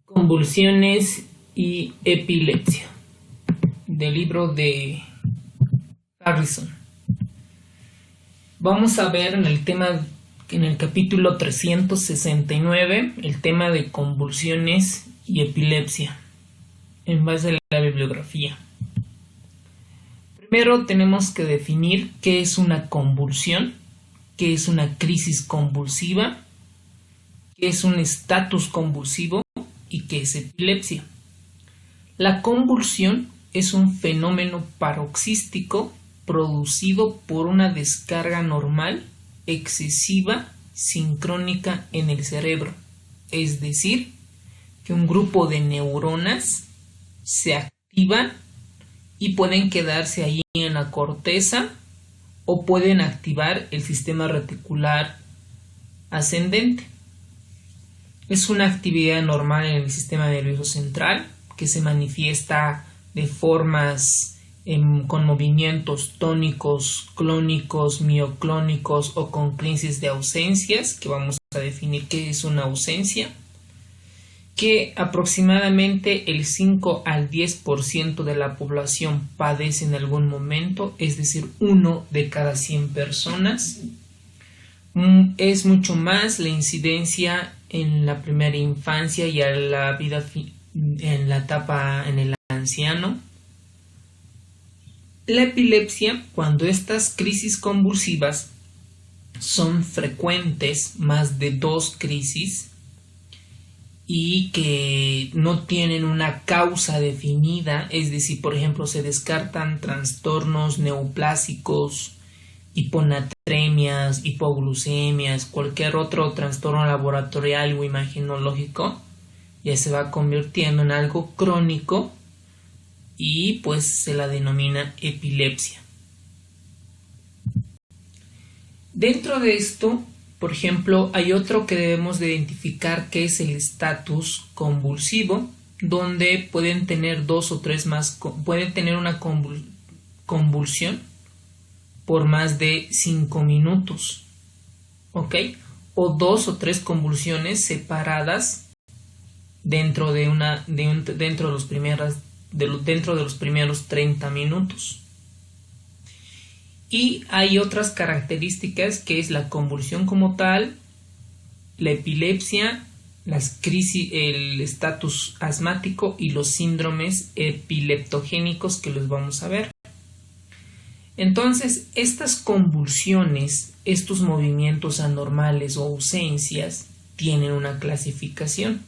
Convulsiones y epilepsia, del libro de Harrison. Vamos a ver en el capítulo 369, el tema de convulsiones y epilepsia, en base a la bibliografía. Primero tenemos que definir qué es una convulsión, qué es una crisis convulsiva, qué es un estatus convulsivo y qué es epilepsia. La convulsión es un fenómeno paroxístico producido por una descarga normal, excesiva, sincrónica en el cerebro. Es decir, que un grupo de neuronas se activan y pueden quedarse ahí en la corteza o pueden activar el sistema reticular ascendente. Es una actividad normal en el sistema nervioso central que se manifiesta de formas con movimientos tónicos, clónicos, mioclónicos o con crisis de ausencias, que vamos a definir qué es una ausencia, que aproximadamente el 5 al 10% de la población padece en algún momento, es decir, 1 de cada 100 personas. Es mucho más la incidencia en la primera infancia y a la vida en la etapa en el anciano. La epilepsia, cuando estas crisis convulsivas son frecuentes, más de 2 crisis, y que no tienen una causa definida, es decir, por ejemplo, se descartan trastornos neoplásicos, hiponatremias, hipoglucemias, cualquier otro trastorno laboratorial o imagenológico, ya se va convirtiendo en algo crónico y pues se la denomina epilepsia. Dentro de esto, por ejemplo, hay otro que debemos de identificar, que es el estatus convulsivo, donde pueden tener 2 o 3 más, pueden tener una convulsión por más de 5 minutos, ¿ok? O 2 o 3 convulsiones separadas dentro de los primeros 30 minutos. Y hay otras características, que es la convulsión como tal, la epilepsia, las crisis, el estatus asmático y los síndromes epileptogénicos, que los vamos a ver. Entonces, estas convulsiones, estos movimientos anormales o ausencias, tienen una clasificación.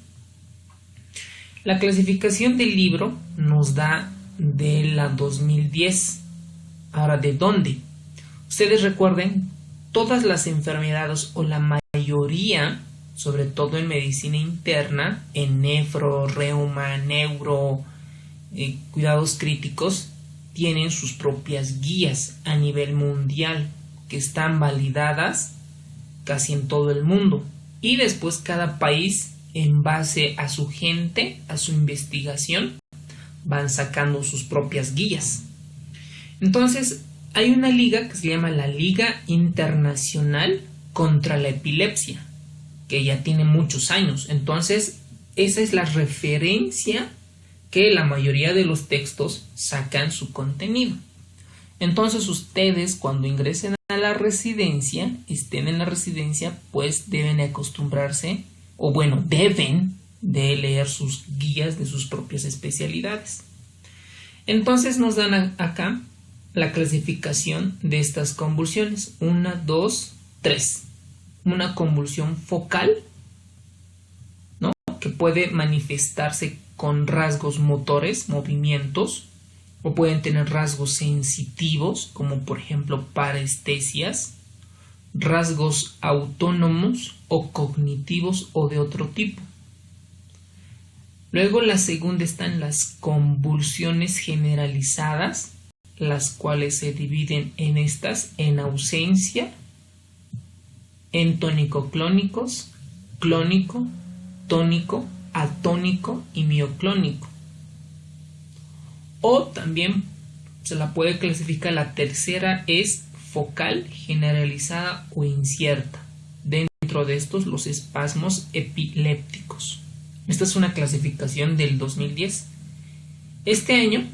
La clasificación del libro nos da de la 2010. Ahora, ¿de dónde? Ustedes recuerden, todas las enfermedades o la mayoría, sobre todo en medicina interna, en nefro, reuma, neuro, cuidados críticos, tienen sus propias guías a nivel mundial que están validadas casi en todo el mundo. Y después cada país, en base a su gente, a su investigación, van sacando sus propias guías. Entonces, hay una liga que se llama la Liga Internacional contra la Epilepsia, que ya tiene muchos años. Entonces, esa es la referencia que la mayoría de los textos sacan su contenido. Entonces, ustedes cuando ingresen a la residencia, estén en la residencia, pues deben acostumbrarse, o bueno, deben de leer sus guías de sus propias especialidades. Entonces nos dan acá la clasificación de estas convulsiones. 1, 2, 3. Una convulsión focal, ¿no?, que puede manifestarse con rasgos motores, movimientos, o pueden tener rasgos sensitivos, como por ejemplo parestesias, rasgos autónomos o cognitivos o de otro tipo. Luego, la segunda están las convulsiones generalizadas, las cuales se dividen en ausencia, en tónico-clónicos, clónico, tónico, atónico y mioclónico. O también se la puede clasificar, la tercera es focal, generalizada o incierta. Dentro de estos, los espasmos epilépticos. Esta es una clasificación del 2010. Este año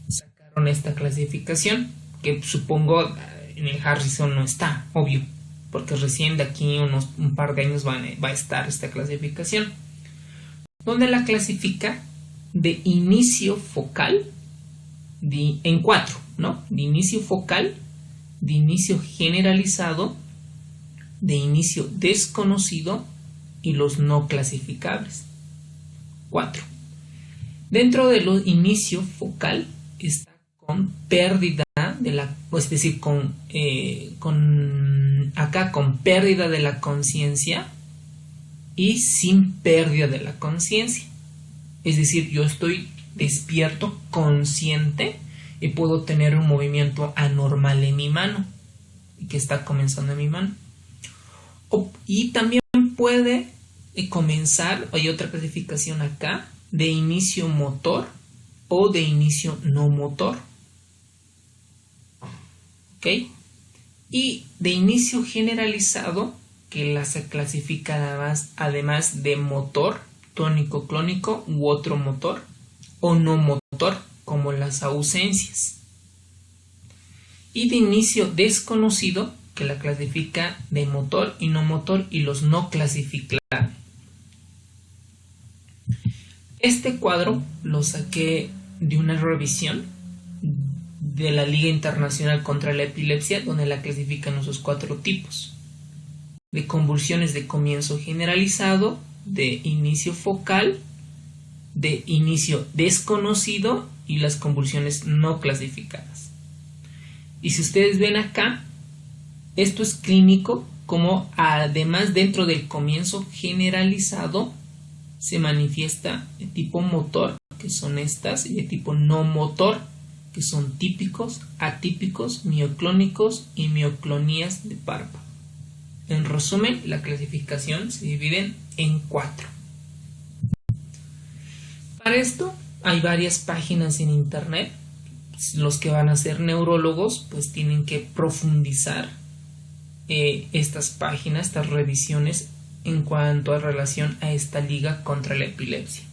sacaron esta clasificación, que supongo en el Harrison no está, obvio, porque recién de aquí un par de años va a estar esta clasificación, donde la clasifica de inicio focal en 4, ¿no? De inicio focal, de inicio generalizado, de inicio desconocido y los no clasificables. 4. Dentro de los inicio focal está con pérdida de la, es decir, con pérdida de la conciencia y sin pérdida de la conciencia. Es decir, yo estoy despierto, consciente, y puedo tener un movimiento anormal en mi mano que está comenzando en mi mano. Y también puede comenzar, hay otra clasificación acá, de inicio motor o de inicio no motor. ¿Ok? Y de inicio generalizado, que se clasifica además de motor, tónico, clónico u otro motor, o no motor, como las ausencias. Y de inicio desconocido, que la clasifica de motor y no motor y los no clasificables. Este cuadro lo saqué de una revisión de la Liga Internacional contra la Epilepsia, donde la clasifican esos 4 tipos: de convulsiones de comienzo generalizado, de inicio focal, de inicio desconocido y las convulsiones no clasificadas. Y si ustedes ven acá, esto es clínico, como además dentro del comienzo generalizado se manifiesta de tipo motor, que son estas, y de tipo no motor, que son típicos, atípicos, mioclónicos y mioclonías de párpado. En resumen, la clasificación se divide en 4. Para esto hay varias páginas en internet. Los que van a ser neurólogos pues tienen que profundizar estas páginas, estas revisiones en cuanto a relación a esta liga contra la epilepsia.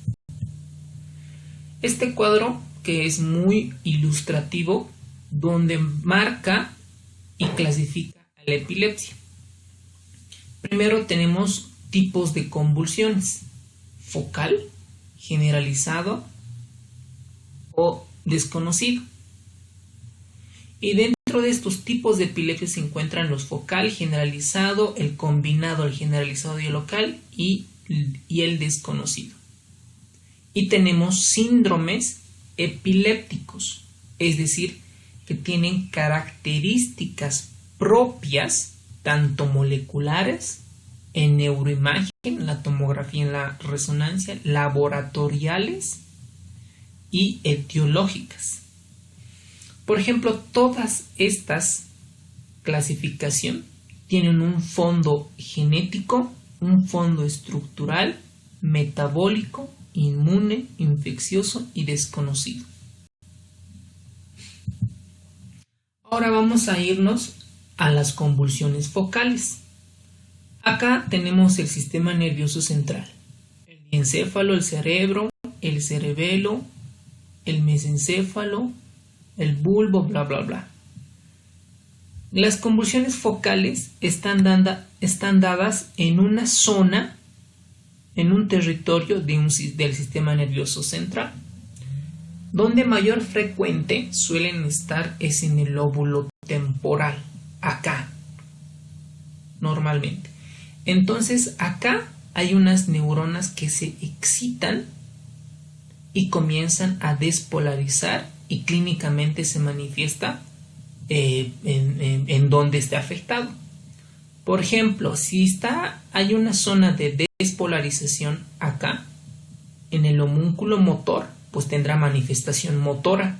Este cuadro, que es muy ilustrativo, donde marca y clasifica a la epilepsia. Primero tenemos tipos de convulsiones: focal, generalizado o desconocido. Y dentro de estos tipos de epilepsia se encuentran los focal, generalizado, el combinado, el generalizado y el local, y el desconocido. Y tenemos síndromes epilépticos, es decir, que tienen características propias, tanto moleculares, en neuroimagen, en la tomografía, en la resonancia, laboratoriales y etiológicas. Por ejemplo, todas estas clasificaciones tienen un fondo genético, un fondo estructural, metabólico, inmune, infeccioso y desconocido. Ahora vamos a irnos a las convulsiones focales. Acá tenemos el sistema nervioso central, el diencéfalo, el cerebro, el cerebelo, el mesencéfalo, el bulbo, bla bla bla. Las convulsiones focales están dadas en una zona, en un territorio del sistema nervioso central. Donde mayor frecuente suelen estar es en el lóbulo temporal, acá, normalmente. Entonces acá hay unas neuronas que se excitan y comienzan a despolarizar, y clínicamente se manifiesta en donde esté afectado. Por ejemplo, si hay una zona de despolarización acá, en el homúnculo motor, pues tendrá manifestación motora.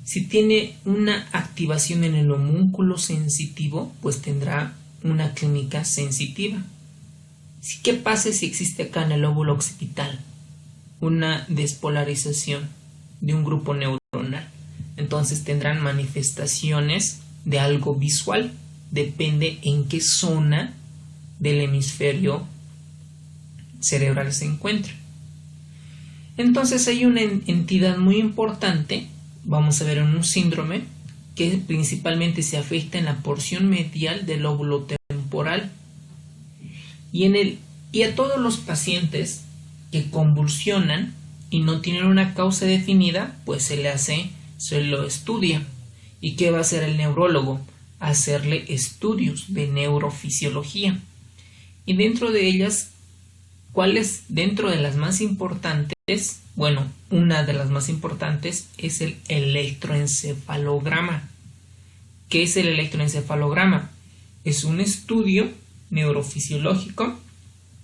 Si tiene una activación en el homúnculo sensitivo, pues tendrá una clínica sensitiva. ¿Qué pasa si existe acá en el lóbulo occipital una despolarización de un grupo neuronal? Entonces tendrán manifestaciones de algo visual. Depende en qué zona del hemisferio cerebral se encuentra. Entonces hay una entidad muy importante, vamos a ver en un síndrome, que principalmente se afecta en la porción medial del lóbulo temporal. Y a todos los pacientes que convulsionan y no tienen una causa definida, pues se lo estudia. ¿Y qué va a hacer el neurólogo? Hacerle estudios de neurofisiología. Y dentro de ellas, ¿cuáles? Dentro de las más importantes, bueno, una de las más importantes es el electroencefalograma. ¿Qué es el electroencefalograma? Es un estudio neurofisiológico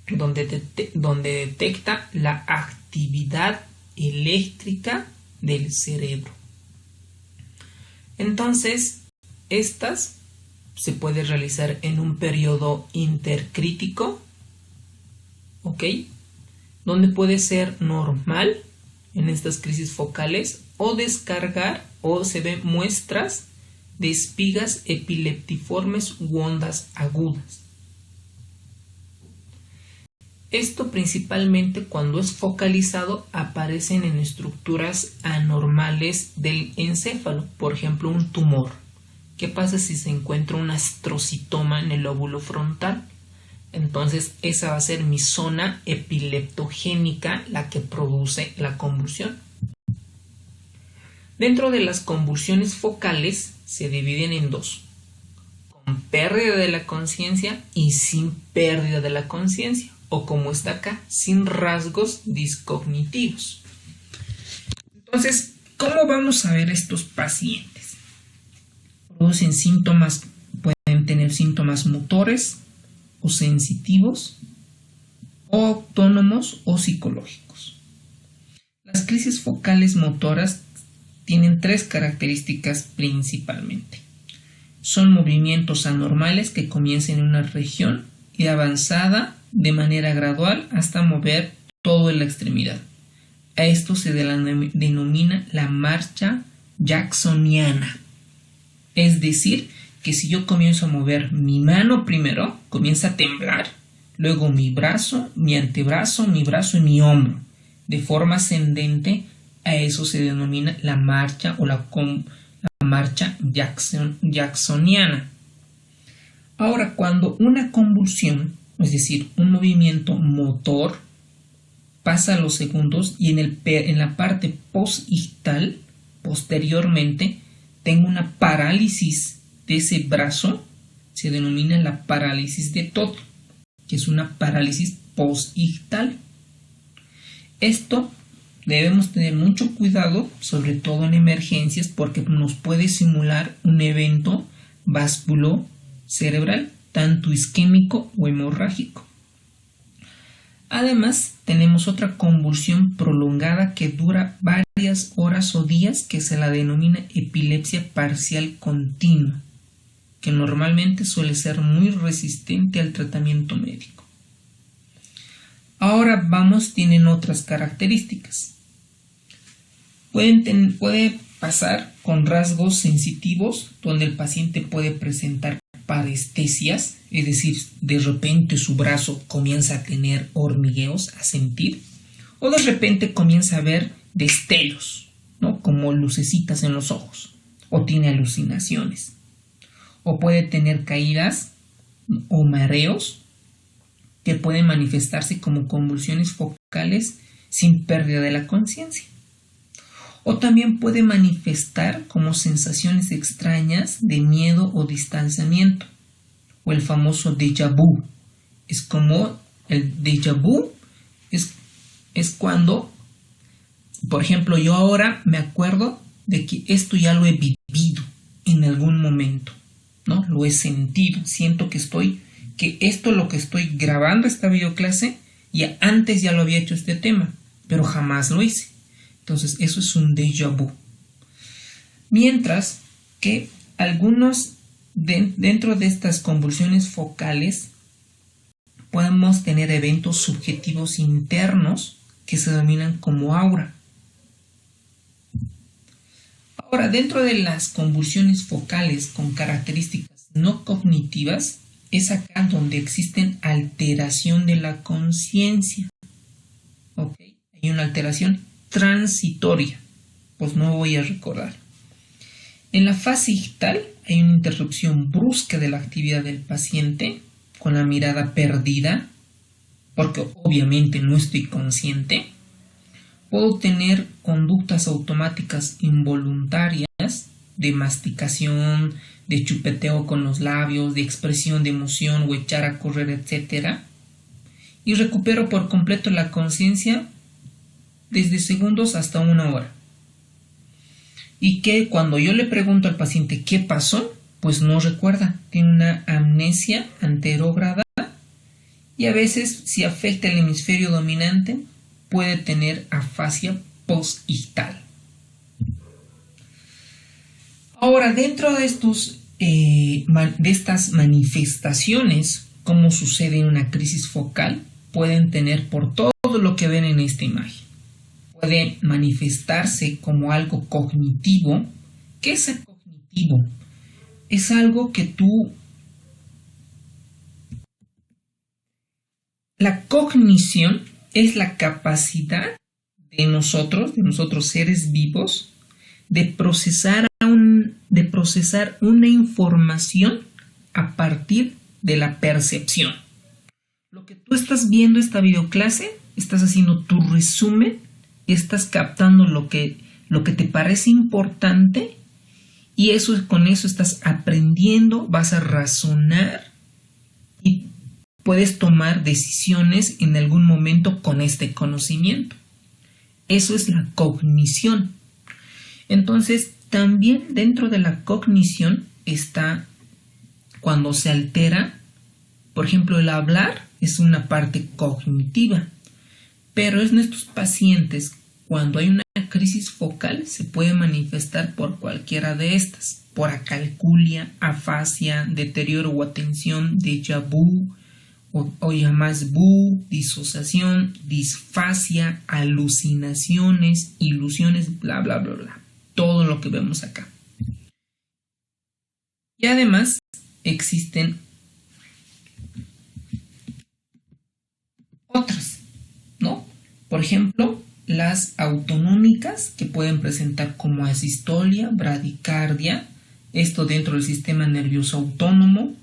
donde detecta la actividad eléctrica del cerebro. Entonces, estas se puede realizar en un periodo intercrítico, ¿ok? Donde puede ser normal en estas crisis focales o descargar o se ven muestras de espigas epileptiformes u ondas agudas. Esto principalmente cuando es focalizado aparecen en estructuras anormales del encéfalo, por ejemplo un tumor. ¿Qué pasa si se encuentra un astrocitoma en el lóbulo frontal? Entonces esa va a ser mi zona epileptogénica la que produce la convulsión. Dentro de las convulsiones focales se dividen en dos, con pérdida de la conciencia y sin pérdida de la conciencia, o como está acá, sin rasgos discognitivos. Entonces, ¿cómo vamos a ver estos pacientes? Producen síntomas, pueden tener síntomas motores o sensitivos, o autónomos o psicológicos. Las crisis focales motoras tienen tres características principalmente. Son movimientos anormales que comienzan en una región y avanzada de manera gradual hasta mover toda la extremidad. A esto se denomina la marcha jacksoniana. Es decir, que si yo comienzo a mover mi mano primero, comienza a temblar, luego mi brazo, mi antebrazo, mi brazo y mi hombro. De forma ascendente, a eso se denomina la marcha o la marcha jacksoniana. Ahora, cuando una convulsión, es decir, un movimiento motor, pasa a los segundos y en la parte postictal, posteriormente, tengo una parálisis de ese brazo, se denomina la parálisis de Todd, que es una parálisis postictal. Esto debemos tener mucho cuidado, sobre todo en emergencias, porque nos puede simular un evento vasculocerebral, tanto isquémico o hemorrágico. Además, tenemos otra convulsión prolongada que dura varias horas o días, que se la denomina epilepsia parcial continua, que normalmente suele ser muy resistente al tratamiento médico. Ahora tienen otras características. Puede pasar con rasgos sensitivos, donde el paciente puede presentar parestesias, es decir, de repente su brazo comienza a tener hormigueos, a sentir, o de repente comienza a ver destellos, ¿no? Como lucecitas en los ojos, o tiene alucinaciones, o puede tener caídas o mareos que pueden manifestarse como convulsiones focales sin pérdida de la conciencia. O también puede manifestar como sensaciones extrañas de miedo o distanciamiento, o el famoso déjà vu. Es como el déjà vu es cuando, por ejemplo, yo ahora me acuerdo de que esto ya lo he vivido en algún momento, ¿no? Lo he sentido, siento que esto lo que estoy grabando esta videoclase, ya antes ya lo había hecho este tema, pero jamás lo hice. Entonces eso es un déjà vu. Mientras que algunos dentro de estas convulsiones focales podemos tener eventos subjetivos internos que se denominan como aura. Ahora, dentro de las convulsiones focales con características no cognitivas es acá donde existen alteración de la conciencia. ¿Ok? Hay una alteración transitoria. Pues no voy a recordar. En la fase ictal hay una interrupción brusca de la actividad del paciente con la mirada perdida, porque obviamente no estoy consciente. Puedo tener conductas automáticas involuntarias de masticación, de chupeteo con los labios, de expresión de emoción o echar a correr, etc. Y recupero por completo la conciencia desde segundos hasta 1 hora. Y que cuando yo le pregunto al paciente qué pasó, pues no recuerda, tiene una amnesia anterógrada y a veces, si afecta el hemisferio dominante, puede tener afasia postictal. Ahora, dentro de estas manifestaciones, como sucede en una crisis focal, pueden tener por todo lo que ven en esta imagen. Puede manifestarse como algo cognitivo. ¿Qué es el cognitivo? Es algo que La cognición es la capacidad de nosotros seres vivos, de procesar una información a partir de la percepción. Lo que tú estás viendo esta videoclase, estás haciendo tu resumen, estás captando lo que te parece importante y con eso estás aprendiendo, vas a razonar y puedes tomar decisiones en algún momento con este conocimiento. Eso es la cognición. Entonces, también dentro de la cognición está cuando se altera, por ejemplo, el hablar es una parte cognitiva, pero en estos pacientes, cuando hay una crisis focal, se puede manifestar por cualquiera de estas, por acalculia, afasia, deterioro o atención, déjà vu, o llamas bu, disociación, disfasia, alucinaciones, ilusiones, bla, bla, bla, bla. Todo lo que vemos acá. Y además existen otras, ¿no? Por ejemplo, las autonómicas que pueden presentar como asistolia, bradicardia, esto dentro del sistema nervioso autónomo,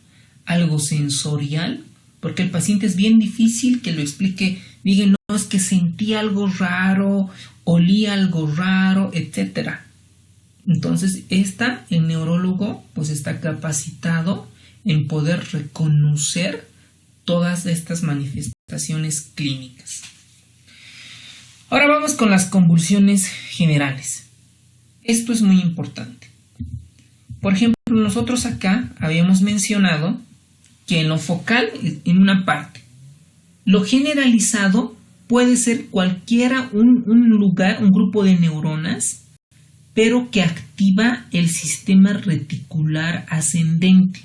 algo sensorial, porque el paciente es bien difícil que lo explique, diga, no, es que sentí algo raro, olí algo raro, etc. Entonces, el neurólogo pues está capacitado en poder reconocer todas estas manifestaciones clínicas. Ahora vamos con las convulsiones generales. Esto es muy importante. Por ejemplo, nosotros acá habíamos mencionado que en lo focal, en una parte, lo generalizado puede ser cualquiera, un lugar, un grupo de neuronas, pero que activa el sistema reticular ascendente.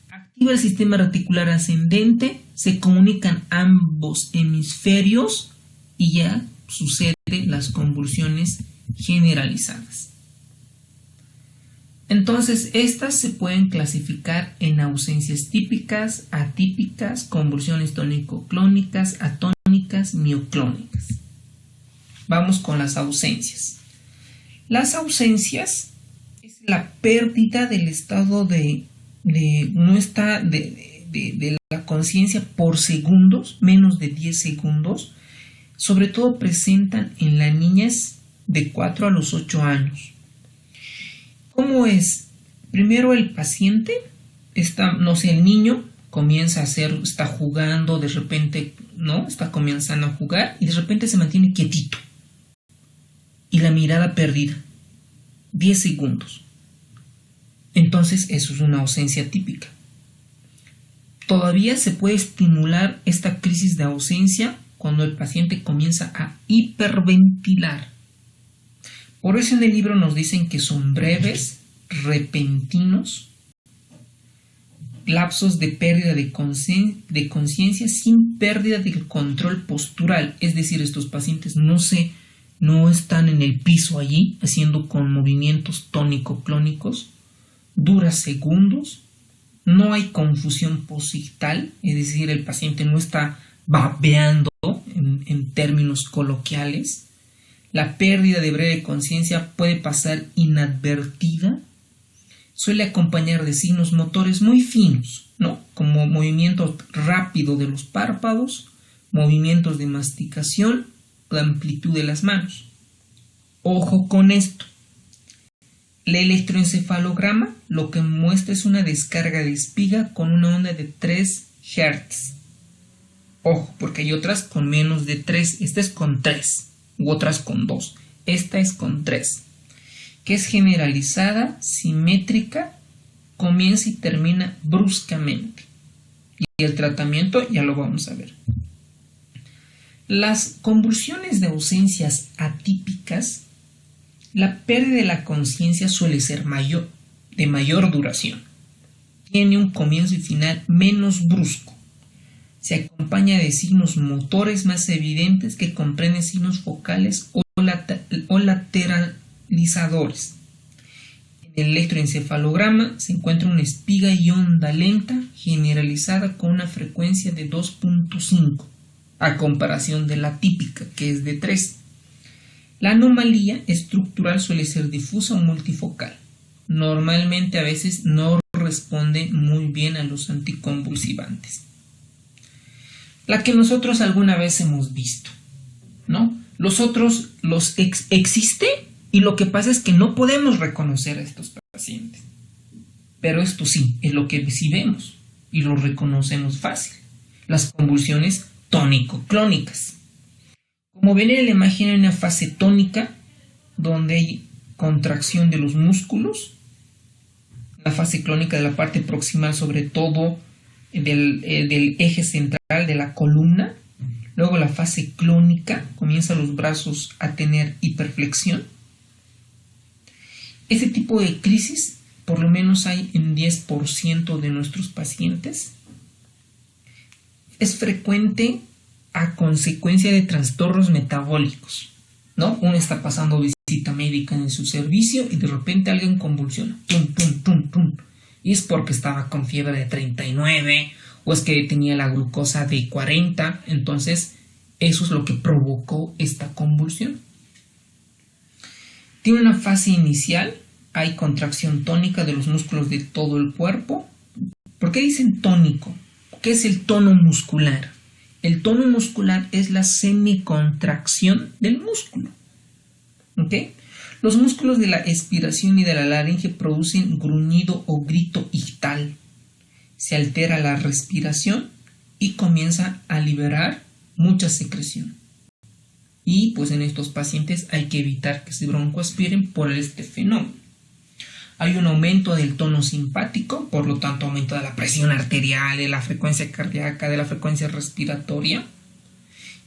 Activa el sistema reticular ascendente, se comunican ambos hemisferios y ya suceden las convulsiones generalizadas. Entonces, estas se pueden clasificar en ausencias típicas, atípicas, convulsiones tónico-clónicas, atónicas, mioclónicas. Vamos con las ausencias. Las ausencias es la pérdida del estado de la conciencia por segundos, menos de 10 segundos. Sobre todo presentan en las niñas de 4 a los 8 años. ¿Cómo es? Primero el paciente el niño está jugando, de repente, ¿no? Está comenzando a jugar y de repente se mantiene quietito. Y la mirada perdida. 10 segundos. Entonces, eso es una ausencia típica. Todavía se puede estimular esta crisis de ausencia cuando el paciente comienza a hiperventilar. Por eso en el libro nos dicen que son breves, repentinos, lapsos de pérdida de conciencia sin pérdida del control postural. Es decir, estos pacientes no están en el piso allí haciendo con movimientos tónico-clónicos, dura segundos no hay confusión posictal, es decir, el paciente no está babeando en términos coloquiales. La pérdida de breve conciencia puede pasar inadvertida. Suele acompañar de signos motores muy finos, ¿no? Como movimiento rápido de los párpados, movimientos de masticación, la amplitud de las manos. Ojo con esto. El electroencefalograma lo que muestra es una descarga de espiga con una onda de 3 Hz. Ojo, porque hay otras con menos de 3. Esta es con 3, u otras con 2. Esta es con 3, que es generalizada, simétrica, comienza y termina bruscamente. Y el tratamiento ya lo vamos a ver. Las convulsiones de ausencias atípicas, la pérdida de la conciencia suele ser de mayor duración. Tiene un comienzo y final menos brusco. Se acompaña de signos motores más evidentes que comprenden signos focales o lateralizadores. En el electroencefalograma se encuentra una espiga y onda lenta generalizada con una frecuencia de 2.5, a comparación de la típica, que es de 3. La anomalía estructural suele ser difusa o multifocal. Normalmente a veces no responde muy bien a los anticonvulsivantes. La que nosotros alguna vez hemos visto, ¿no? Los otros existe y lo que pasa es que no podemos reconocer a estos pacientes. Pero esto sí, es lo que sí vemos y lo reconocemos fácil. Las convulsiones tónico-clónicas. Como ven en la imagen hay una fase tónica donde hay contracción de los músculos. La fase clónica de la parte proximal, sobre todo del eje central de la columna. Luego la fase clónica, comienzan los brazos a tener hiperflexión. Este tipo de crisis por lo menos hay en 10% de nuestros pacientes. Es frecuente a consecuencia de trastornos metabólicos, ¿no? Uno está pasando visita médica en su servicio y de repente alguien convulsiona, pum, pum, pum, pum, y es porque estaba con fiebre de 39 o es que tenía la glucosa de 40, entonces eso es lo que provocó esta convulsión. Tiene una fase inicial, hay contracción tónica de los músculos de todo el cuerpo. ¿Por qué dicen tónico? ¿Qué es el tono muscular? El tono muscular es la semicontracción del músculo. ¿Ok? Los músculos de la expiración y de la laringe producen gruñido o grito ictal. Se altera la respiración y comienza a liberar mucha secreción. Y pues en estos pacientes hay que evitar que se broncoaspiren por este fenómeno. Hay un aumento del tono simpático, por lo tanto aumento de la presión arterial, de la frecuencia cardíaca, de la frecuencia respiratoria.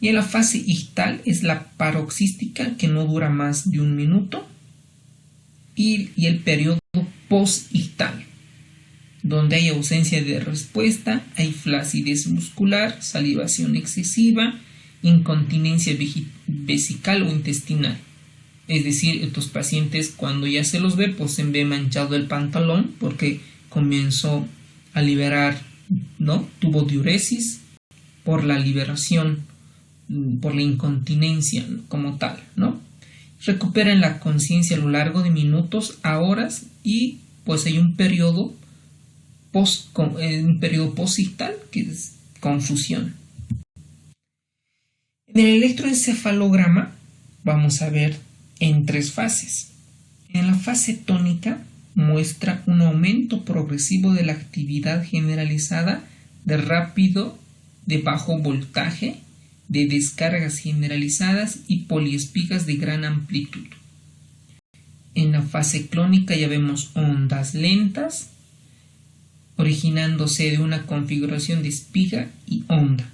Y en la fase ictal es la paroxística, que no dura más de 1 minuto. Y el periodo post-ictal, donde hay ausencia de respuesta, hay flacidez muscular, salivación excesiva, incontinencia vesical o intestinal. Es decir, estos pacientes cuando ya se los ve, pues se ve manchado el pantalón porque comenzó a liberar, ¿no? Tuvo diuresis por la liberación, por la incontinencia como tal, ¿no? Recuperan la conciencia a lo largo de minutos a horas y pues hay un periodo posictal que es confusión. En el electroencefalograma vamos a ver en 3 fases. En la fase tónica muestra un aumento progresivo de la actividad generalizada de rápido, de bajo voltaje, de descargas generalizadas y poliespigas de gran amplitud. En la fase clónica ya vemos ondas lentas originándose de una configuración de espiga y onda.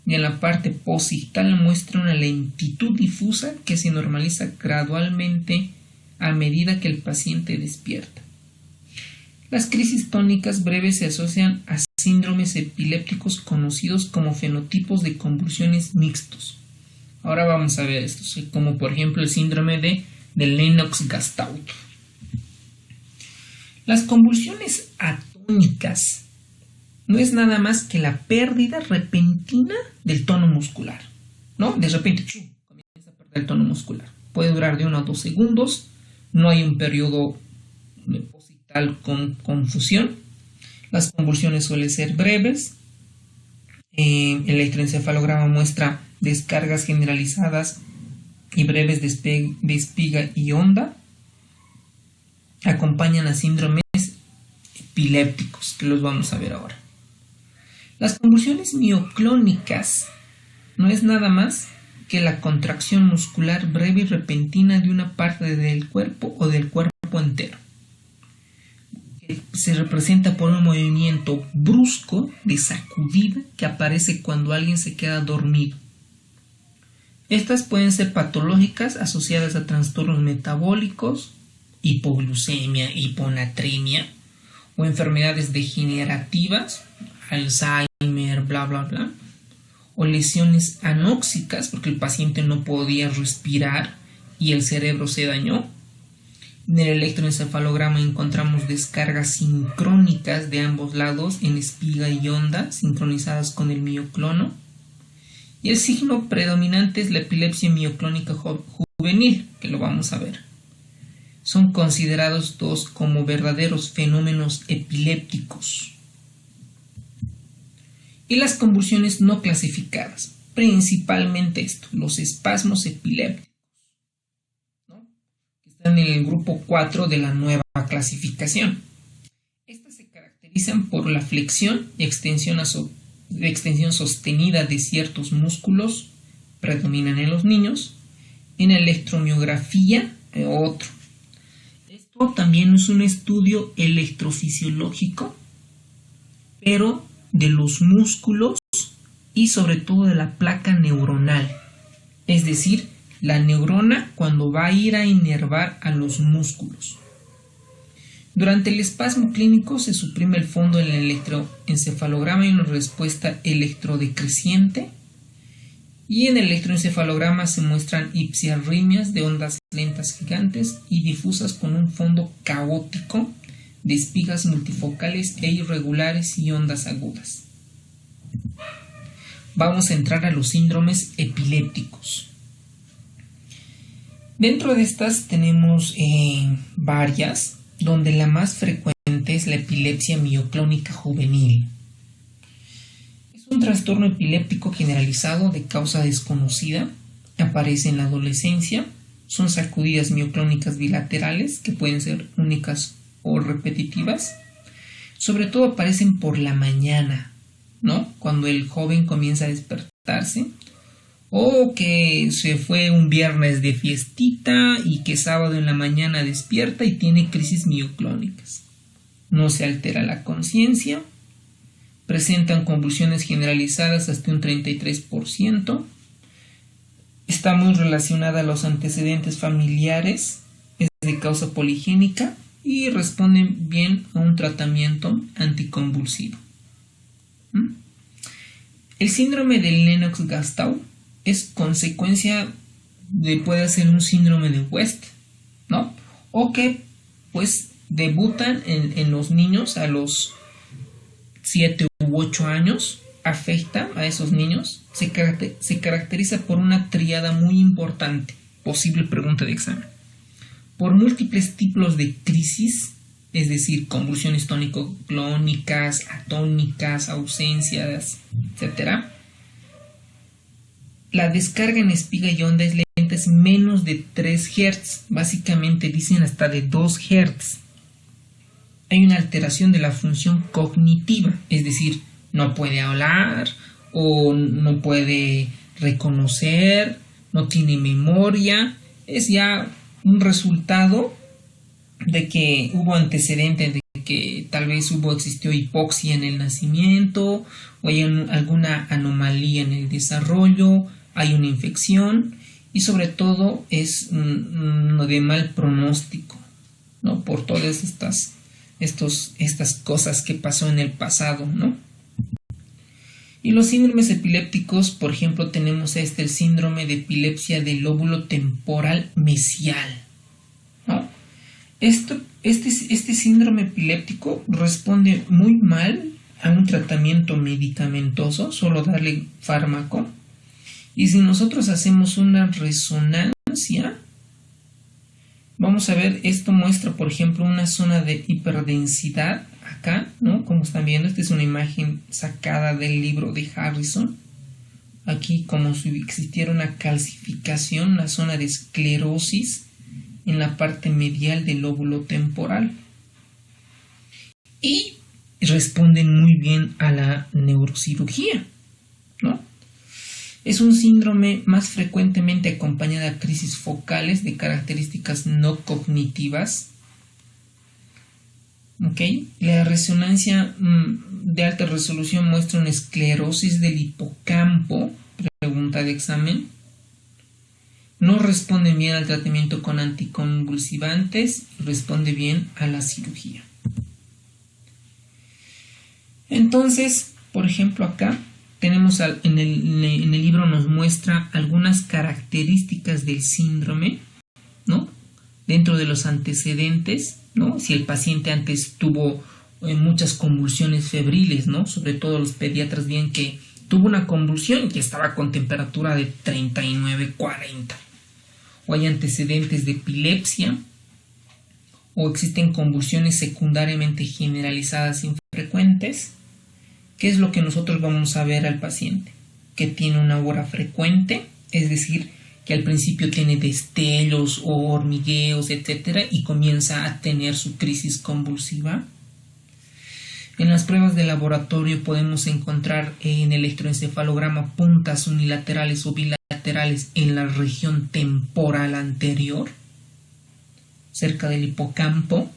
Y en la parte posictal muestra una lentitud difusa que se normaliza gradualmente a medida que el paciente despierta. Las crisis tónicas breves se asocian a síndromes epilépticos conocidos como fenotipos de convulsiones mixtos. Ahora vamos a ver estos, como por ejemplo el síndrome de Lennox-Gastaut. Las convulsiones atónicas miotónicas. No es nada más que la pérdida repentina del tono muscular, ¿no? De repente, ¡chum!, comienza a perder el tono muscular. Puede durar de 1 a 2 segundos, no hay un periodo posticital con confusión. Las convulsiones suelen ser breves. El electroencefalograma muestra descargas generalizadas y breves de espiga y onda. Acompañan a síndromes epilépticos, que los vamos a ver ahora. Las convulsiones mioclónicas no es nada más que la contracción muscular breve y repentina de una parte del cuerpo o del cuerpo entero. Se representa por un movimiento brusco de sacudida que aparece cuando alguien se queda dormido. Estas pueden ser patológicas asociadas a trastornos metabólicos, hipoglucemia, hiponatremia o enfermedades degenerativas, Alzheimer, bla bla bla, o lesiones anóxicas porque el paciente no podía respirar y el cerebro se dañó. En el electroencefalograma encontramos descargas sincrónicas de ambos lados en espiga y onda sincronizadas con el mioclono. Y el signo predominante es la epilepsia mioclónica juvenil, que lo vamos a ver. Son considerados dos como verdaderos fenómenos epilépticos. Y las convulsiones no clasificadas, principalmente esto, los espasmos epilépticos, ¿no?, que están en el grupo 4 de la nueva clasificación. Estas se caracterizan por la flexión y extensión sostenida de ciertos músculos, predominan en los niños. En electromiografía, otro. Esto también es un estudio electrofisiológico, pero de los músculos y sobre todo de la placa neuronal, es decir, la neurona cuando va a ir a inervar a los músculos. Durante el espasmo clínico se suprime el fondo del electroencefalograma y una respuesta electrodecreciente, y en el electroencefalograma se muestran ipsiarritmias de ondas lentas gigantes y difusas con un fondo caótico de espigas multifocales e irregulares y ondas agudas. Vamos a entrar a los síndromes epilépticos. Dentro de estas tenemos varias, donde la más frecuente es la epilepsia mioclónica juvenil. Es un trastorno epiléptico generalizado de causa desconocida, aparece en la adolescencia, son sacudidas mioclónicas bilaterales que pueden ser únicas o repetitivas. Sobre todo aparecen por la mañana, ¿no?, cuando el joven comienza a despertarse, o que se fue un viernes de fiestita y que sábado en la mañana despierta y tiene crisis mioclónicas. No se altera la conciencia, presentan convulsiones generalizadas hasta un 33%, está muy relacionada a los antecedentes familiares, es de causa poligénica y responden bien a un tratamiento anticonvulsivo. El síndrome de Lennox-Gastaut es consecuencia de, puede ser un síndrome de West, ¿no?, o que pues debutan en los niños a los 7 u 8 años, afecta a esos niños, se caracteriza por una tríada muy importante, posible pregunta de examen, por múltiples tipos de crisis, es decir, convulsiones tónico-clónicas, atónicas, ausencias, etc. La descarga en espiga y onda es lenta, es menos de 3 Hz, básicamente dicen hasta de 2 Hz. Hay una alteración de la función cognitiva, es decir, no puede hablar o no puede reconocer, no tiene memoria, es ya un resultado de que hubo antecedentes, de que tal vez existió hipoxia en el nacimiento o hay alguna anomalía en el desarrollo, hay una infección y sobre todo es de mal pronóstico, ¿no?, por todas estas cosas que pasó en el pasado, ¿no? Y los síndromes epilépticos, por ejemplo, tenemos el síndrome de epilepsia del lóbulo temporal mesial, ¿no? Este síndrome epiléptico responde muy mal a un tratamiento medicamentoso, solo darle fármaco. Y si nosotros hacemos una resonancia, vamos a ver, esto muestra, por ejemplo, una zona de hiperdensidad acá, ¿no? Como están viendo, esta es una imagen sacada del libro de Harrison. Aquí como si existiera una calcificación, una zona de esclerosis en la parte medial del lóbulo temporal. Y responden muy bien a la neurocirugía, ¿no? Es un síndrome más frecuentemente acompañado de crisis focales de características no cognitivas. ¿Okay? La resonancia de alta resolución muestra una esclerosis del hipocampo, pregunta de examen. No responde bien al tratamiento con anticonvulsivantes, responde bien a la cirugía. Entonces, por ejemplo, acá tenemos en el libro nos muestra algunas características del síndrome, ¿no? Dentro de los antecedentes, ¿no? Si el paciente antes tuvo muchas convulsiones febriles, ¿no? Sobre todo los pediatras ven que tuvo una convulsión que estaba con temperatura de 39-40. O hay antecedentes de epilepsia, o existen convulsiones secundariamente generalizadas infrecuentes. ¿Qué es lo que nosotros vamos a ver al paciente? Que tiene una aura frecuente, es decir, que al principio tiene destellos o hormigueos, etcétera, y comienza a tener su crisis convulsiva. En las pruebas de laboratorio podemos encontrar en el electroencefalograma puntas unilaterales o bilaterales en la región temporal anterior, cerca del hipocampo,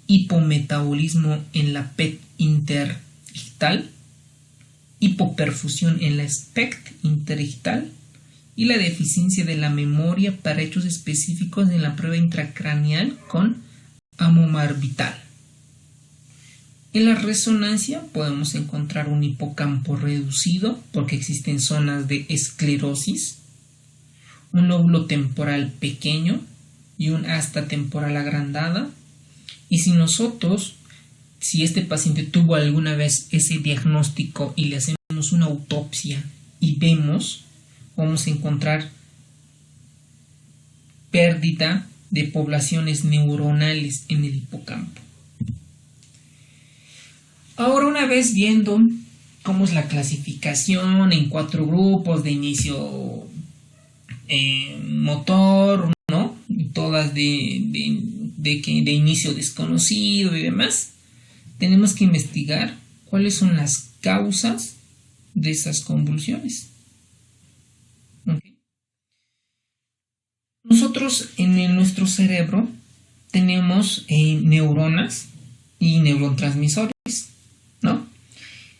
hipometabolismo en la PET interictal, hipoperfusión en la SPECT interictal y la deficiencia de la memoria para hechos específicos en la prueba intracraneal con amomarbital. En la resonancia podemos encontrar un hipocampo reducido porque existen zonas de esclerosis, un lóbulo temporal pequeño y un asta temporal agrandada. Y si este paciente tuvo alguna vez ese diagnóstico y le hacemos una autopsia y vamos a encontrar pérdida de poblaciones neuronales en el hipocampo. Ahora, una vez viendo cómo es la clasificación en 4 grupos de inicio motor, ¿no? Y todas de inicio desconocido y demás, tenemos que investigar cuáles son las causas de esas convulsiones. ¿Okay? Nosotros en nuestro cerebro tenemos neuronas y neurotransmisores, ¿no?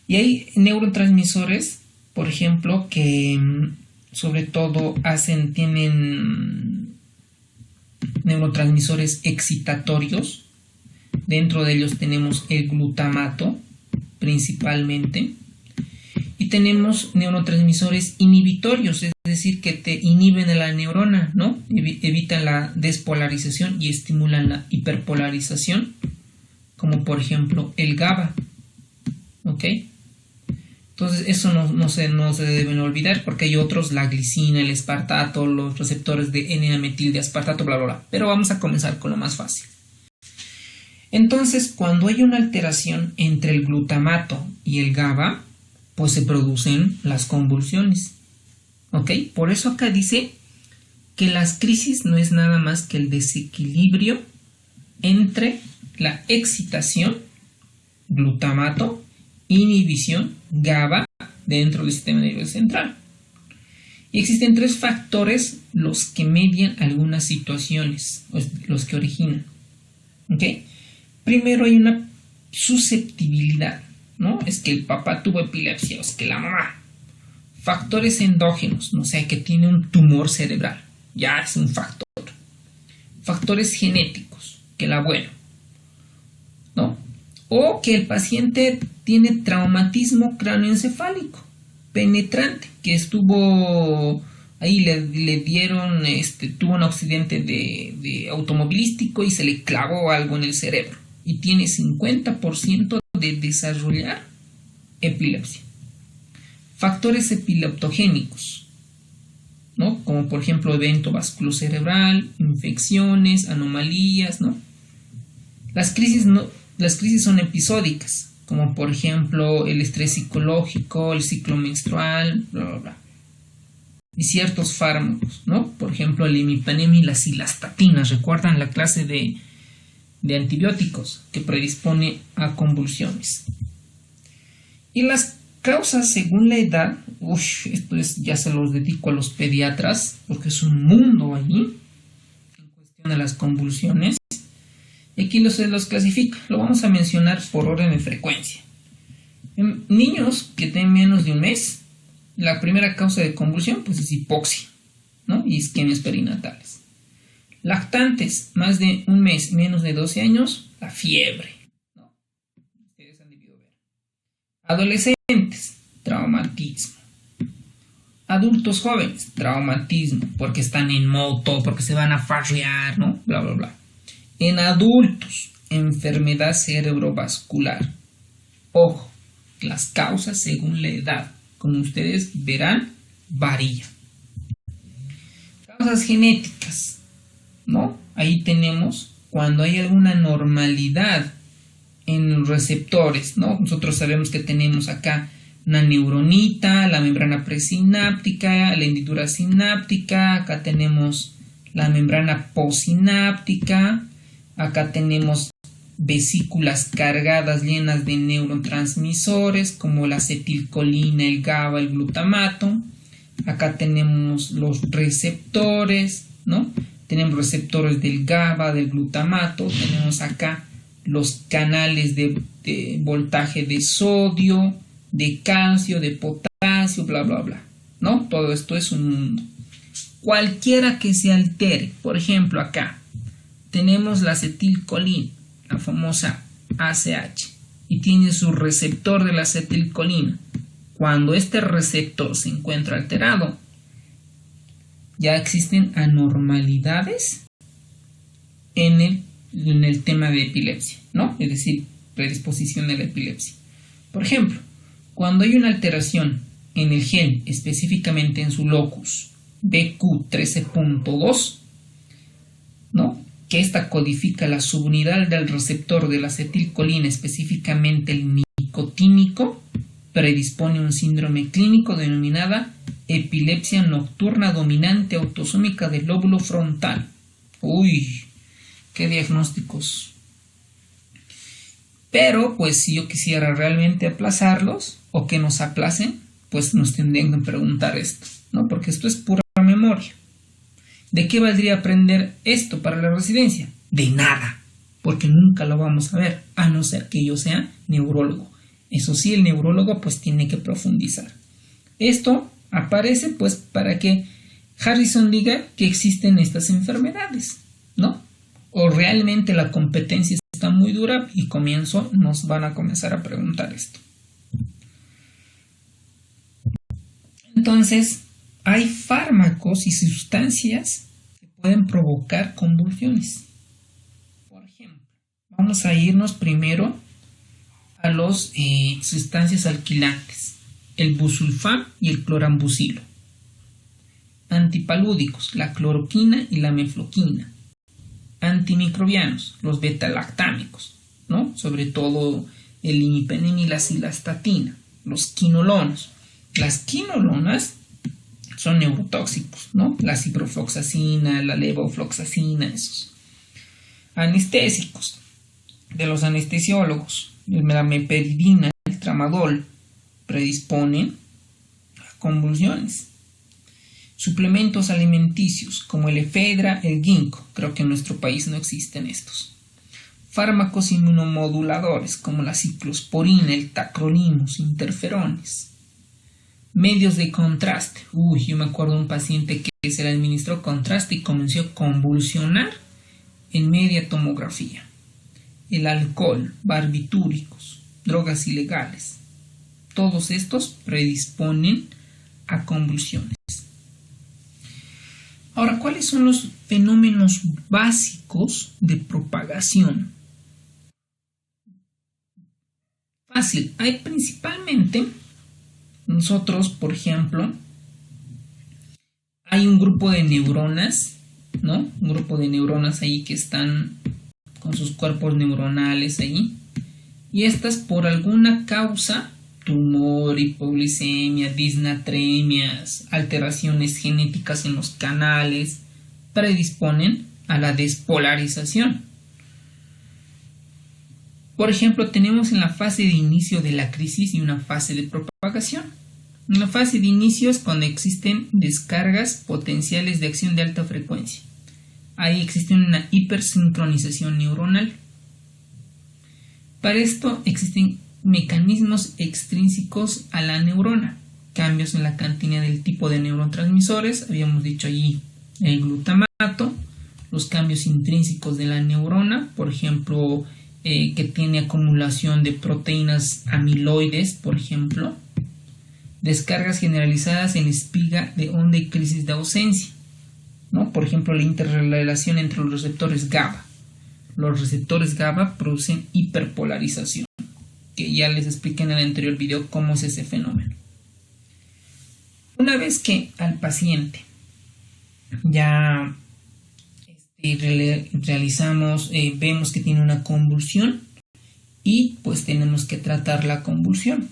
Y hay neurotransmisores, por ejemplo, que sobre todo tienen neurotransmisores excitatorios. Dentro de ellos tenemos el glutamato principalmente, y tenemos neurotransmisores inhibitorios, es decir, que te inhiben a la neurona, ¿no? Evitan la despolarización y estimulan la hiperpolarización, como por ejemplo el GABA. ¿Ok? Entonces eso no se deben olvidar, porque hay otros, la glicina, el espartato, los receptores de N-metil de aspartato, bla, bla, bla. Pero vamos a comenzar con lo más fácil. Entonces, cuando hay una alteración entre el glutamato y el GABA, pues se producen las convulsiones. ¿Ok? Por eso acá dice que las crisis no es nada más que el desequilibrio entre la excitación, glutamato, inhibición, GABA, dentro del sistema nervioso central. Y existen 3 factores los que median algunas situaciones, los que originan. ¿Ok? Primero hay una susceptibilidad, ¿no? Es que el papá tuvo epilepsia, o es que la mamá. Factores endógenos, no sé, que tiene un tumor cerebral, ya es un factor. Factores genéticos, que el abuelo, ¿no? O que el paciente tiene traumatismo cráneoencefálico penetrante, que estuvo Ahí le dieron, tuvo un accidente de automovilístico y se le clavó algo en el cerebro. Y tiene 50% de desarrollar epilepsia. Factores epileptogénicos, ¿no? Como por ejemplo evento vasculocerebral, infecciones, anomalías, ¿no? Las crisis son episódicas, como por ejemplo el estrés psicológico, el ciclo menstrual, bla, bla, bla. Y ciertos fármacos, ¿no? Por ejemplo, el imipenem y las cilastatinas. ¿Recuerdan la clase de antibióticos que predispone a convulsiones? Y las causas según la edad, esto ya se los dedico a los pediatras, porque es un mundo allí en cuestión de las convulsiones. Y aquí se los clasifica. Lo vamos a mencionar por orden de frecuencia. En niños que tienen menos de un mes, la primera causa de convulsión pues es hipoxia, ¿no? Y isquemias perinatales. Lactantes, más de un mes, menos de 12 años, la fiebre, ¿no? Ustedes han debido ver. Adolescentes, traumatismo. Adultos jóvenes, traumatismo, porque están en moto, porque se van a farrear, ¿no? Bla, bla, bla. En adultos, enfermedad cerebrovascular. Ojo, las causas según la edad, como ustedes verán, varían. Causas genéticas, ¿no? Ahí tenemos cuando hay alguna normalidad en los receptores, ¿no? Nosotros sabemos que tenemos acá una neuronita, la membrana presináptica, la hendidura sináptica, acá tenemos la membrana postsináptica, acá tenemos vesículas cargadas llenas de neurotransmisores como la acetilcolina, el GABA, el glutamato. Acá tenemos los receptores, ¿no? Tenemos receptores del GABA, del glutamato. Tenemos acá los canales de voltaje de sodio, de calcio, de potasio, bla, bla, bla, ¿no? Todo esto es un mundo. Cualquiera que se altere, por ejemplo, acá tenemos la acetilcolina, la famosa ACH, y tiene su receptor de la acetilcolina. Cuando este receptor se encuentra alterado, ya existen anormalidades en el tema de epilepsia, ¿no? Es decir, predisposición de la epilepsia. Por ejemplo, cuando hay una alteración en el gen, específicamente en su locus BQ13.2, ¿no? Que esta codifica la subunidad del receptor de la acetilcolina, específicamente el nicotínico, predispone un síndrome clínico denominada epilepsia nocturna dominante autosómica del lóbulo frontal. Uy, qué diagnósticos. Pero, pues, si yo quisiera realmente aplazarlos, o que nos aplacen, pues nos tendrían que preguntar esto, ¿no? Porque esto es pura memoria. ¿De qué valdría aprender esto para la residencia? De nada, porque nunca lo vamos a ver, a no ser que yo sea neurólogo. Eso sí, el neurólogo pues tiene que profundizar. Esto aparece pues para que Harrison diga que existen estas enfermedades, ¿no? O realmente la competencia está muy dura y nos van a comenzar a preguntar esto. Entonces, hay fármacos y sustancias que pueden provocar convulsiones. Por ejemplo, vamos a irnos primero a las sustancias alquilantes, el busulfán y el clorambucilo. Antipalúdicos, la cloroquina y la mefloquina. Antimicrobianos, los betalactámicos, ¿no? Sobre todo el imipenem y la cilastatina. Los quinolonas. Las quinolonas son neurotóxicos, ¿no? La ciprofloxacina, la levofloxacina, esos. Anestésicos, de los anestesiólogos, la meperidina, el tramadol, predisponen a convulsiones. Suplementos alimenticios, como el efedra, el ginkgo, creo que en nuestro país no existen estos. Fármacos inmunomoduladores, como la ciclosporina, el tacrolimus, interferones. Medios de contraste. Yo me acuerdo de un paciente que se le administró contraste y comenzó a convulsionar en media tomografía. El alcohol, barbitúricos, drogas ilegales. Todos estos predisponen a convulsiones. Ahora, ¿cuáles son los fenómenos básicos de propagación? Fácil. Hay principalmente, nosotros, por ejemplo, hay un grupo de neuronas, ¿no? Un grupo de neuronas ahí que están con sus cuerpos neuronales ahí. Y estas, por alguna causa, tumor, hipoglicemia, disnatremias, alteraciones genéticas en los canales, predisponen a la despolarización. Por ejemplo, tenemos en la fase de inicio de la crisis y una fase de propagación. En la fase de inicio es cuando existen descargas potenciales de acción de alta frecuencia. Ahí existe una hipersincronización neuronal. Para esto existen mecanismos extrínsecos a la neurona, cambios en la cantina del tipo de neurotransmisores, habíamos dicho allí el glutamato, los cambios intrínsecos de la neurona, por ejemplo, que tiene acumulación de proteínas amiloides, por ejemplo, descargas generalizadas en espiga de onda y crisis de ausencia, ¿no? Por ejemplo, la interrelación entre los receptores GABA. Los receptores GABA producen hiperpolarización, que ya les expliqué en el anterior video cómo es ese fenómeno. Una vez que al paciente ya realizamos, vemos que tiene una convulsión y pues tenemos que tratar la convulsión.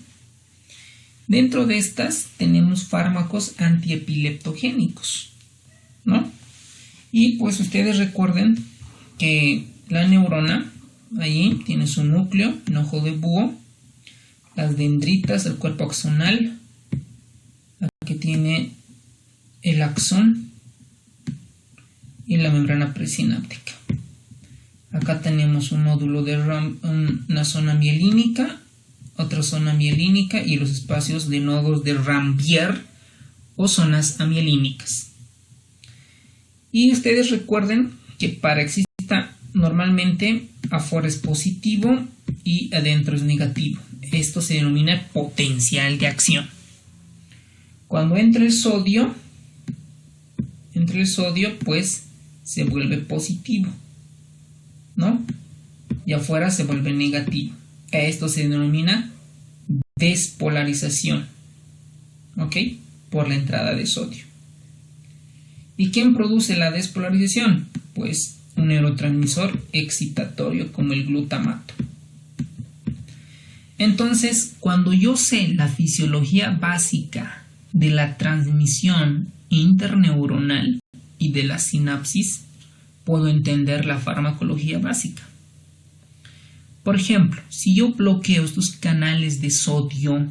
Dentro de estas tenemos fármacos antiepileptogénicos, ¿no? Y pues ustedes recuerden que la neurona, allí tiene su núcleo, un ojo de búho, las dendritas, el cuerpo axonal, aquí tiene el axón y la membrana presináptica. Acá tenemos un nódulo de una zona mielínica, otra zona mielínica y los espacios de nodos de Rambier o zonas amielínicas. Y ustedes recuerden que para exista normalmente afuera es positivo y adentro es negativo. Esto se denomina potencial de acción. Cuando entra el sodio pues se vuelve positivo, ¿no? Y afuera se vuelve negativo. Esto se denomina despolarización, ¿ok? Por la entrada de sodio. ¿Y quién produce la despolarización? Pues un neurotransmisor excitatorio como el glutamato. Entonces, cuando yo sé la fisiología básica de la transmisión interneuronal y de la sinapsis, puedo entender la farmacología básica. Por ejemplo, si yo bloqueo estos canales de sodio,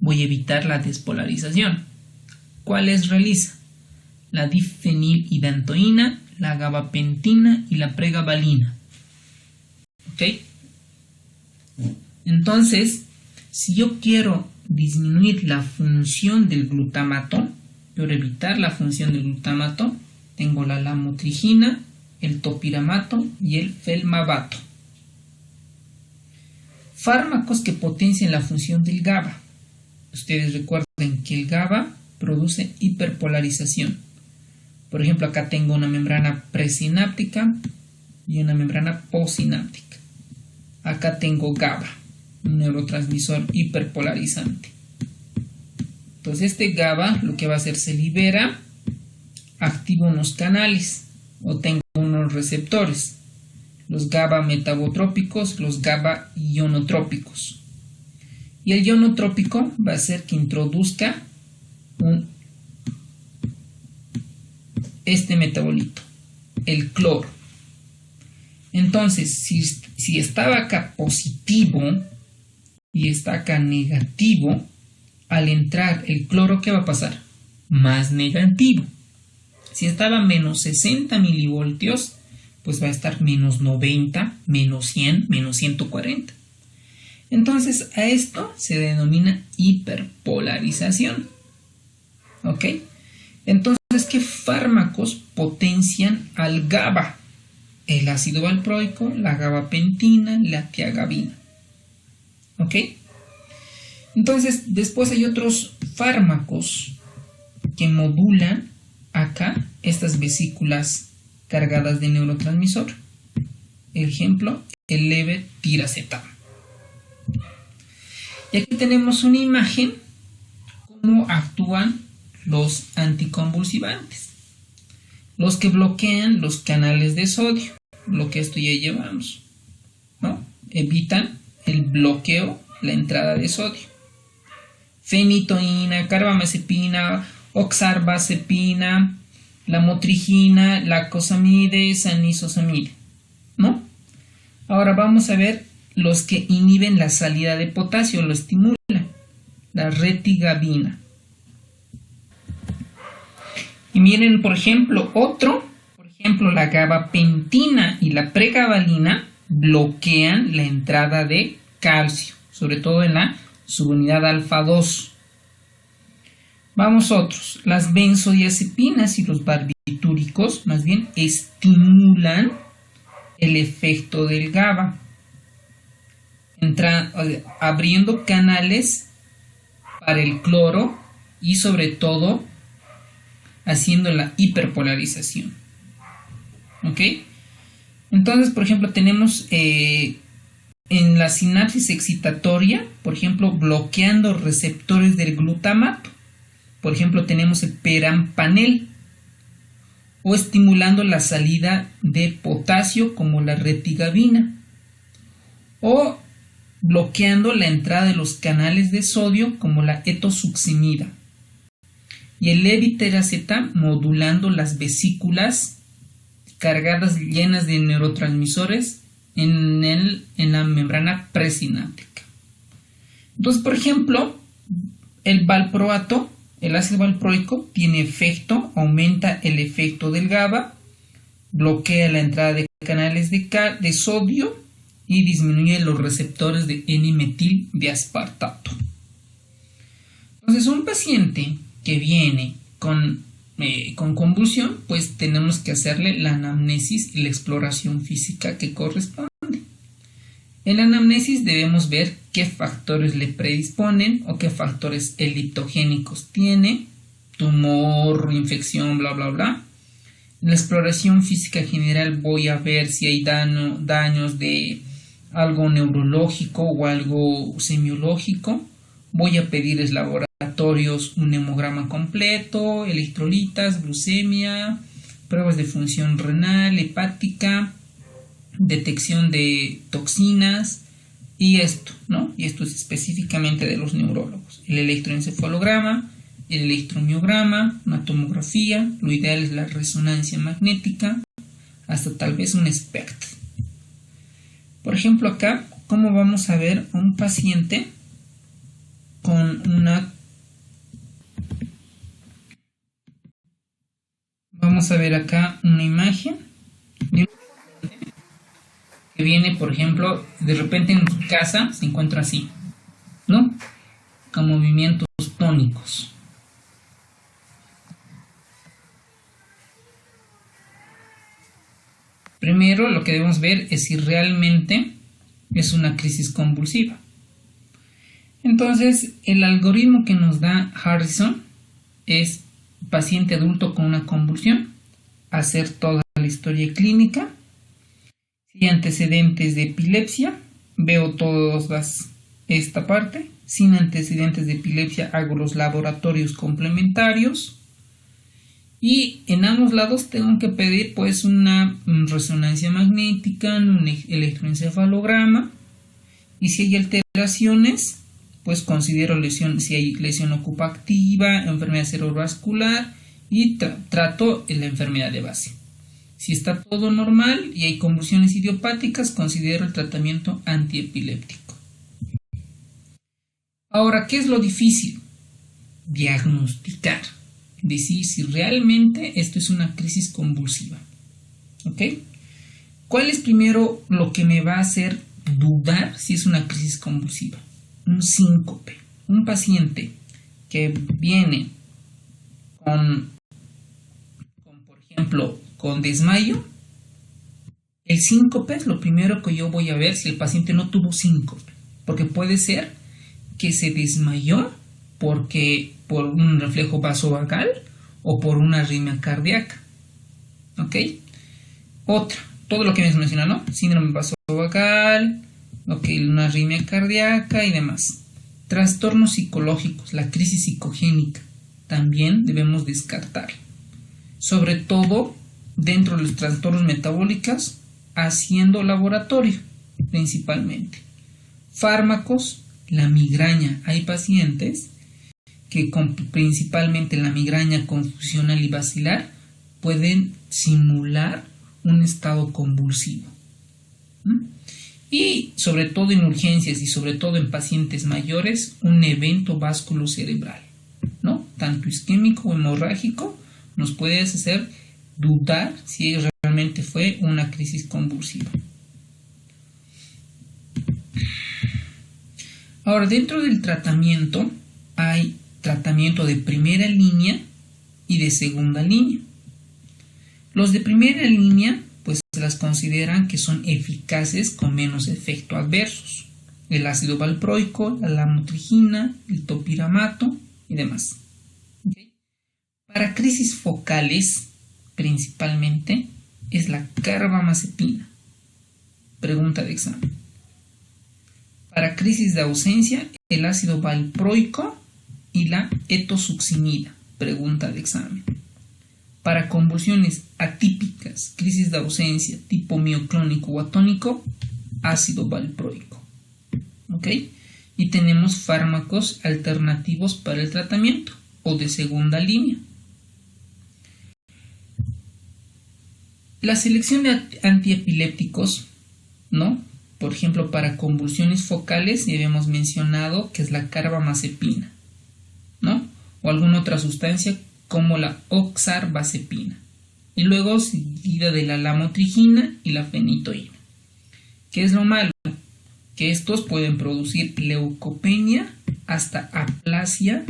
voy a evitar la despolarización. ¿Cuáles realiza? La difenilhidantoína, la gabapentina y la pregabalina. ¿Ok? Entonces, si yo quiero disminuir la función del glutamato, quiero evitar la función del glutamato, tengo la lamotrigina, el topiramato y el felmabato. Fármacos que potencian la función del GABA. Ustedes recuerden que el GABA produce hiperpolarización. Por ejemplo, acá tengo una membrana presináptica y una membrana postsináptica. Acá tengo GABA, un neurotransmisor hiperpolarizante. Entonces este GABA lo que va a hacer se libera, activa unos canales o tengo unos receptores. Los GABA metabotrópicos, los GABA ionotrópicos. Y el ionotrópico va a hacer que introduzca este metabolito, el cloro. Entonces, si estaba acá positivo y está acá negativo, al entrar el cloro, ¿qué va a pasar? Más negativo. Si estaba menos 60 milivoltios, pues va a estar menos 90, menos 100, menos 140. Entonces, a esto se denomina hiperpolarización. ¿Ok? Entonces, ¿qué fármacos potencian al GABA? El ácido valproico, la gabapentina, la tiagabina. ¿Ok? Entonces, después hay otros fármacos que modulan acá estas vesículas cargadas de neurotransmisor. Ejemplo, el levetiracetam. Y aquí tenemos una imagen cómo actúan los anticonvulsivantes, los que bloquean los canales de sodio, lo que esto ya llevamos, ¿no? Evitan el bloqueo, la entrada de sodio. Fenitoína, carbamazepina, oxarbazepina, lamotrigina, lacosamide, sanisosamide, ¿no? Ahora vamos a ver los que inhiben la salida de potasio, lo estimulan, la retigabina. Y miren, por ejemplo, la gabapentina y la pregabalina bloquean la entrada de calcio, sobre todo en la subunidad alfa 2. Vamos otros, las benzodiazepinas y los barbitúricos más bien estimulan el efecto del GABA, abriendo canales para el cloro y sobre todo haciendo la hiperpolarización. ¿Ok? Entonces, por ejemplo, tenemos en la sinapsis excitatoria, por ejemplo, bloqueando receptores del glutamato. Por ejemplo, tenemos el perampanel, o estimulando la salida de potasio como la retigabina, o bloqueando la entrada de los canales de sodio como la etosuximida, y el levetiracetam modulando las vesículas cargadas llenas de neurotransmisores en la membrana presináptica. Entonces, por ejemplo, el valproato, el ácido valproico, tiene efecto, aumenta el efecto del GABA, bloquea la entrada de canales de sodio y disminuye los receptores de N-metil de aspartato. Entonces, un paciente que viene con convulsión, pues tenemos que hacerle la anamnesis y la exploración física que corresponde. En la anamnesis debemos ver qué factores le predisponen o qué factores eliptogénicos tiene, tumor, infección, bla, bla, bla. En la exploración física general voy a ver si hay daños de algo neurológico o algo semiológico. Voy a pedirles laboratorios, un hemograma completo, electrolitas, glucemia, pruebas de función renal, hepática, detección de toxinas y esto, ¿no? Y esto es específicamente de los neurólogos. El electroencefalograma, el electromiograma, una tomografía, lo ideal es la resonancia magnética, hasta tal vez un SPECT. Por ejemplo, acá, ¿cómo vamos a ver a un paciente con una... Vamos a ver acá una imagen de un paciente que viene, por ejemplo, de repente en su casa se encuentra así, ¿no? Con movimientos tónicos. Primero, lo que debemos ver es si realmente es una crisis convulsiva. Entonces, el algoritmo que nos da Harrison es paciente adulto con una convulsión, hacer toda la historia clínica, si hay antecedentes de epilepsia, veo esta parte, sin antecedentes de epilepsia hago los laboratorios complementarios y en ambos lados tengo que pedir pues una resonancia magnética, un electroencefalograma y si hay alteraciones pues considero si hay lesión ocupativa, enfermedad cerebrovascular y trato la enfermedad de base. Si está todo normal y hay convulsiones idiopáticas, considero el tratamiento antiepiléptico. Ahora, ¿qué es lo difícil? Diagnosticar, decir si realmente esto es una crisis convulsiva. ¿Ok? ¿Cuál es primero lo que me va a hacer dudar si es una crisis convulsiva? Un síncope. Un paciente que viene con por ejemplo, con desmayo, el síncope es lo primero que yo voy a ver si el paciente no tuvo síncope, porque puede ser que se desmayó por un reflejo vasovagal o por una arritmia cardíaca. ¿Ok? Otra, todo lo que hemos mencionado, ¿no? Síndrome vasovagal, ok, una arritmia cardíaca y demás. Trastornos psicológicos, la crisis psicogénica, también debemos descartar. Sobre todo dentro de los trastornos metabólicos, haciendo laboratorio, principalmente. Fármacos, la migraña. Hay pacientes que principalmente la migraña confusional y vacilar pueden simular un estado convulsivo. Y sobre todo en urgencias y sobre todo en pacientes mayores, un evento vasculocerebral, ¿no? Tanto isquémico o hemorrágico nos puede hacer dudar si realmente fue una crisis convulsiva. Ahora, dentro del tratamiento hay tratamiento de primera línea y de segunda línea. Los de primera línea pues se las consideran que son eficaces con menos efectos adversos. El ácido valproico, la lamotrigina, el topiramato y demás. ¿Okay? Para crisis focales, principalmente, es la carbamazepina. Pregunta de examen. Para crisis de ausencia, el ácido valproico y la etosuximida. Pregunta de examen. Para convulsiones atípicas, crisis de ausencia, tipo mioclónico o atónico, ácido valproico. ¿Ok? Y tenemos fármacos alternativos para el tratamiento o de segunda línea. La selección de antiepilépticos, ¿no? Por ejemplo, para convulsiones focales ya habíamos mencionado que es la carbamazepina, ¿no? O alguna otra sustancia como la oxarbazepina. Y luego seguida de la lamotrigina y la fenitoína. ¿Qué es lo malo? Que estos pueden producir leucopenia hasta aplasia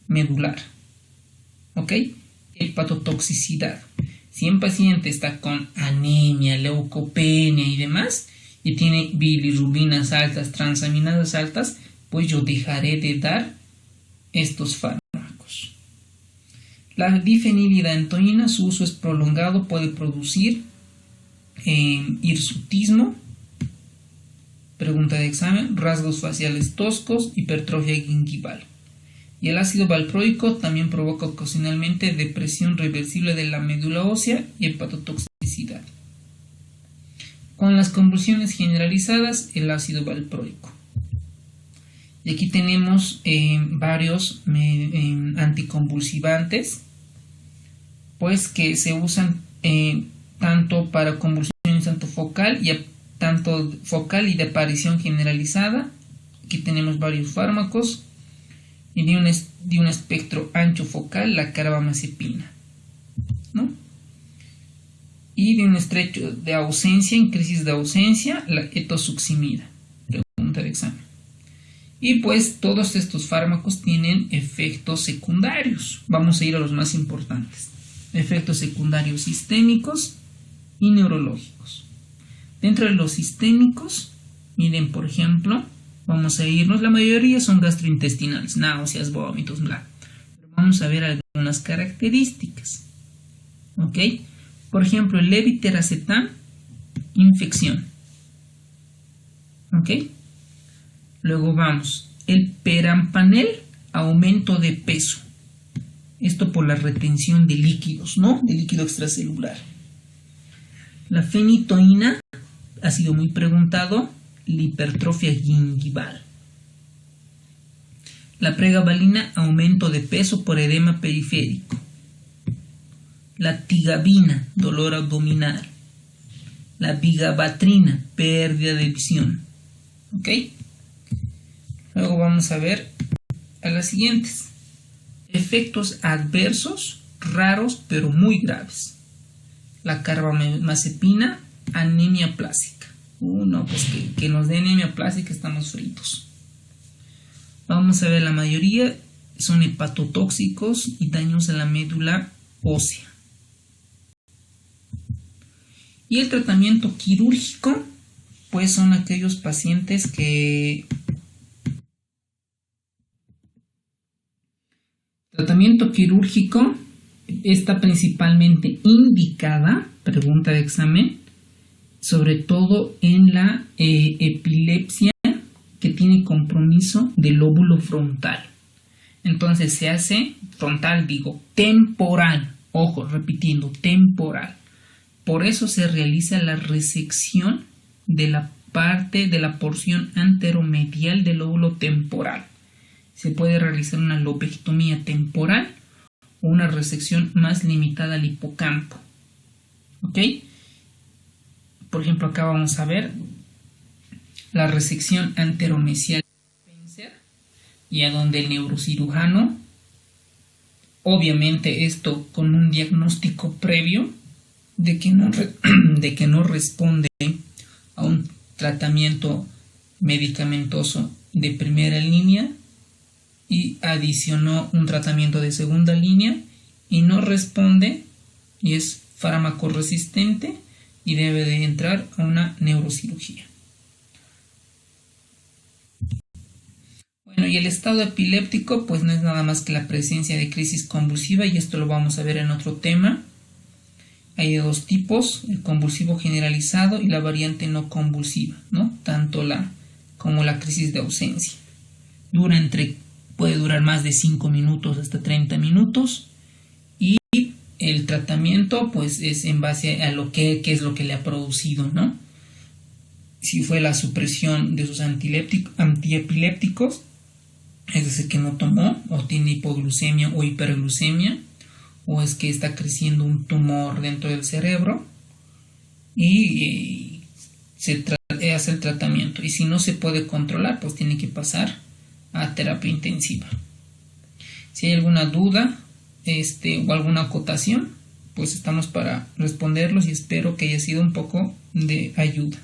medular. ¿Ok? Hepatotoxicidad. Si un paciente está con anemia, leucopenia y demás, y tiene bilirrubinas altas, transaminadas altas, pues yo dejaré de dar estos fármacos. La difenilidantoína, su uso es prolongado, puede producir hirsutismo, pregunta de examen, rasgos faciales toscos, hipertrofia gingival. Y el ácido valproico también provoca ocasionalmente depresión reversible de la médula ósea y hepatotoxicidad. Con las convulsiones generalizadas, el ácido valproico. Y aquí tenemos varios anticonvulsivantes, pues que se usan tanto para convulsiones tanto focal y de aparición generalizada. Aquí tenemos varios fármacos y de un espectro ancho focal, la carbamazepina, ¿no? Y de un estrecho de ausencia, en crisis de ausencia, la etosuximida. Pregunta de examen. Y pues todos estos fármacos tienen efectos secundarios. Vamos a ir a los más importantes. Efectos secundarios sistémicos y neurológicos. Dentro de los sistémicos, miren, por ejemplo, vamos a irnos, la mayoría son gastrointestinales, náuseas, vómitos, bla. Pero vamos a ver algunas características. ¿Ok? Por ejemplo, el levitiracetam, infección. ¿Ok? Luego vamos, el perampanel, aumento de peso. Esto por la retención de líquidos, ¿no? De líquido extracelular. La fenitoína, ha sido muy preguntado, la hipertrofia gingival. La pregabalina, aumento de peso por edema periférico. La tigabina, dolor abdominal. La vigabatrina, pérdida de visión. ¿Ok? Luego vamos a ver a las siguientes. Efectos adversos raros pero muy graves. La carbamazepina, anemia plástica. No, pues que nos dé anemia plástica estamos fritos. Vamos a ver, la mayoría son hepatotóxicos y daños a la médula ósea. Y el tratamiento quirúrgico, pues son aquellos pacientes que... Tratamiento quirúrgico está principalmente indicada, pregunta de examen, sobre todo en la epilepsia que tiene compromiso del lóbulo frontal. Entonces se hace frontal, digo, temporal. Ojo, repitiendo, temporal. Por eso se realiza la resección de la parte de la porción anteromedial del lóbulo temporal. Se puede realizar una lobectomía temporal o una resección más limitada al hipocampo. ¿Ok? Por ejemplo, acá vamos a ver la resección anteromedial y a donde el neurocirujano, obviamente esto con un diagnóstico previo de que no responde a un tratamiento medicamentoso de primera línea y adicionó un tratamiento de segunda línea y no responde y es fármaco resistente y debe de entrar a una neurocirugía. Bueno, y el estado epiléptico pues no es nada más que la presencia de crisis convulsiva, y esto lo vamos a ver en otro tema. Hay de dos tipos, el convulsivo generalizado y la variante no convulsiva, ¿no? Tanto como la crisis de ausencia. Puede durar más de 5 minutos hasta 30 minutos y el tratamiento pues es en base a qué es lo que le ha producido, ¿no? Si fue la supresión de sus antiepilépticos, es decir, que no tomó o tiene hipoglucemia o hiperglucemia, o es que está creciendo un tumor dentro del cerebro y se hace el tratamiento. Y si no se puede controlar, pues tiene que pasar a terapia intensiva. Si hay alguna duda o alguna acotación, pues estamos para responderlos y espero que haya sido un poco de ayuda.